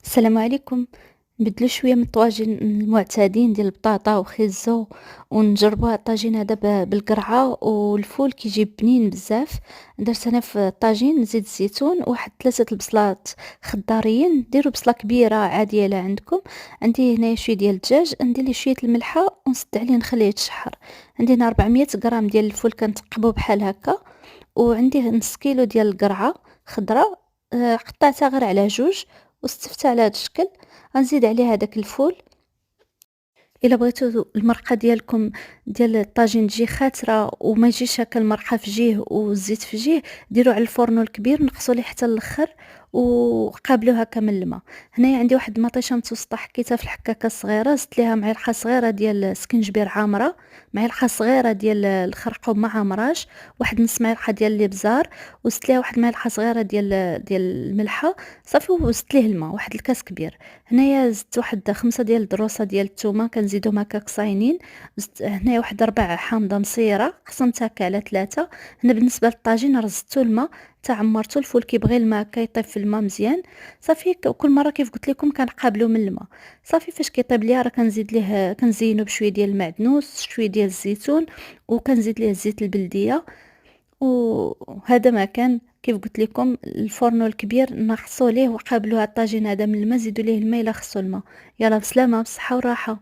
السلام عليكم. نبدلو شوية من الطواجن المعتادين ديال البطاطا وخيزو، ونجربوا هاد الطاجين هذا بالقرعة والفول كيجي بنين بزاف. درت انا في الطاجين زيت الزيتون، واحد 3 البصلات خضاريين. ديروا بصلة كبيرة عادية لا عندكم. عندي هنايا شوية ديال الدجاج، ندير ليه شوية الملحة ونسد عليه نخليه يتشحر. عندي هنا 400 غرام ديال الفول كنتقبو بحال هكا، وعندي نص كيلو ديال القرعة خضرا. قطعتها غير على جوج وستفتها على هاد الشكل. غنزيد عليه هداك الفول. إلا بغيتو المرقة ديالكم ديال الطاجين تجي خاترة وما يجيش هكا المرقة في جيه والزيت في جيه، ديروه على الفورنو الكبير نقصوا ليه حتى اللخر وقابلوه هكا من الماء. هنايا عندي واحد المطيشه متوسطه حكيتها في الحكاكه الصغيره، زدت ليها معلقه صغيره ديال سكنجبير عامره، معلقه صغيره ديال الخرقوم ما عامراش، واحد نص معلقه ديال الابزار، وزدت ليها واحد المعلقه صغيره ديال الملحه. صافي وزدت ليه الماء واحد الكاس كبير. هنايا زدت واحد 5 ديال الدروسه ديال الثومه كنزيدهم هكاك صاينين. زدت هنايا واحد 4 حامضه مصيره قسمتها هكا على 3. هنا بالنسبه للطاجين راه زدتو الماء حتى عمرتو. الفول كيبغي الماء كيطيب في الماء مزيان. صافي كل مره كيف قلت لكم كنقابلو من الماء. صافي فاش كيطيب ليا راه كنزيد ليه كنزينو بشويه ديال المعدنوس، شويه ديال الزيتون، وكنزيد ليه الزيت البلديه. وهذا ما كان كيف قلت لكم الفرن الكبير نقصوا ليه وقابلوا هاد الطاجين هذا من الماء، زيدوا ليه الماء الا خصو الماء. يلا بسلامه، بصحه وراحه.